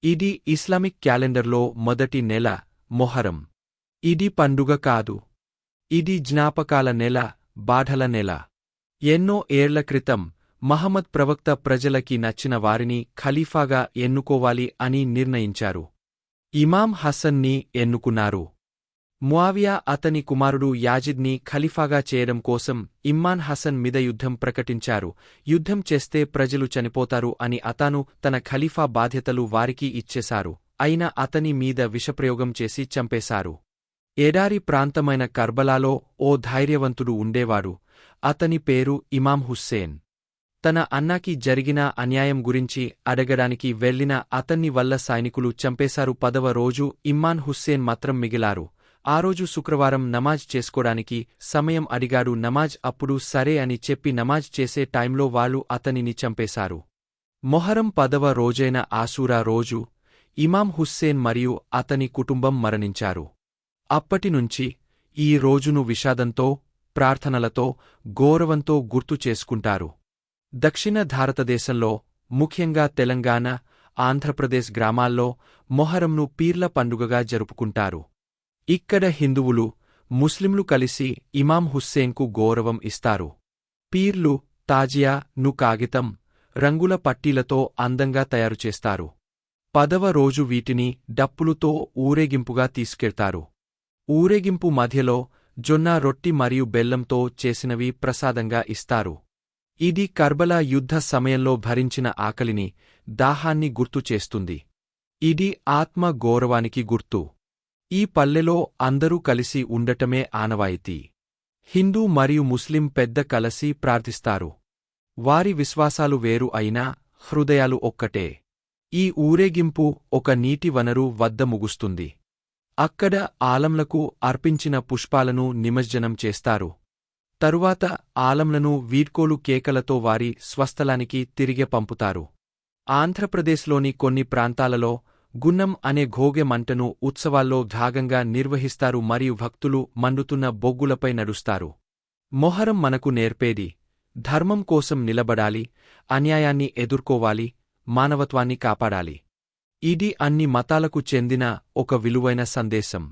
ఇది ఇస్లామిక్ క్యాలెండర్లో మొదటి నెల మొహరం. ఇది పండుగ కాదు. ఇది జ్ఞాపకాల నెల, బాధల నెల. ఎన్నో ఏళ్ల క్రితం మహమ్మద్ ప్రవక్త ప్రజలకి నచ్చిన వారిని ఖలీఫాగా ఎన్నుకోవాలి అని నిర్ణయించారు. ఇమాం హసన్ని ఎన్నుకున్నారు. ముఆవియా అతని కుమారుడు యాజిద్ని ఖలీఫాగా చేయడం కోసం ఇమ్మాన్ హసన్ మీద యుద్ధం ప్రకటించారు. యుద్ధం చేస్తే ప్రజలు చనిపోతారు అని అతాను తన ఖలీఫా బాధ్యతలు వారికి ఇచ్చేశారు. అయినా అతని మీద విషప్రయోగం చేసి చంపేశారు. ఎడారి ప్రాంతమైన కర్బలాలో ఓ ధైర్యవంతుడు ఉండేవాడు. అతని పేరు ఇమాం హుస్సేన్. తన అన్నాకి జరిగిన అన్యాయం గురించి అడగడానికి వెళ్లిన అతన్ని వల్ల సైనికులు చంపేశారు. 10వ రోజు ఇమ్మాన్ హుస్సేన్ మాత్రం మిగిలారు. ఆ రోజు శుక్రవారం నమాజ్ చేసుకోడానికి సమయం అడిగాడు. నమాజ్ అప్పుడు సరే అని చెప్పి నమాజ్ చేసే టైంలో వాళ్ళు అతనిని చంపేశారు. మొహరం 10వ రోజైన ఆషూరా రోజు ఇమాం హుస్సేన్ మరియు అతని కుటుంబం మరణించారు. అప్పటినుంచి ఈ రోజును విషాదంతో, ప్రార్థనలతో, గౌరవంతో గుర్తు చేసుకుంటారు. దక్షిణ భారతదేశంలో, ముఖ్యంగా తెలంగాణ, ఆంధ్రప్రదేశ్ గ్రామాల్లో మొహరంను పీర్ల పండుగగా జరుపుకుంటారు. ఇక్కడ హిందువులు, ముస్లింలు కలిసి ఇమాం హుస్సేన్కు గౌరవం ఇస్తారు. పీర్లు తాజియా ను కాగితం, రంగుల పట్టీలతో అందంగా తయారుచేస్తారు. 10వ రోజు వీటిని డప్పులుతో ఊరేగింపుగా తీసుకెళ్తారు. ఊరేగింపు మధ్యలో జొన్న రొట్టి మరియు బెల్లంతో చేసినవి ప్రసాదంగా ఇస్తారు. ఇది కర్బలా యుద్ధ సమయంలో భరించిన ఆకలిని, దాహాన్ని గుర్తు చేస్తుంది. ఇది ఆత్మ గౌరవానికి గుర్తు. ఈ పల్లెలో అందరూ కలిసి ఉండటమే ఆనవాయితీ. హిందూ మరియు ముస్లిం పెద్ద కలసి ప్రార్థిస్తారు. వారి విశ్వాసాలు వేరు అయినా హృదయాలు ఒక్కటే. ఈ ఊరేగింపు ఒక నీటి వనరు వద్ద ముగుస్తుంది. అక్కడ ఆలంలకు అర్పించిన పుష్పాలను నిమజ్జనం చేస్తారు. తరువాత ఆలంలను వీడ్కోలు కేకలతో వారి స్వస్థలానికి తిరిగి పంపుతారు. ఆంధ్రప్రదేశ్లోని కొన్ని ప్రాంతాలలో గున్నం అనే ఘోగె మంటను ఉత్సవాల్లో భాగంగా నిర్వహిస్తారు మరియు భక్తులు మండుతున్న బొగ్గులపై నడుస్తారు. మొహరం మనకు నేర్పేది ధర్మం కోసం నిలబడాలి, అన్యాయాన్ని ఎదుర్కోవాలి, మానవత్వాన్ని కాపాడాలి. ఇది అన్ని మతాలకు చెందిన ఒక విలువైన సందేశం.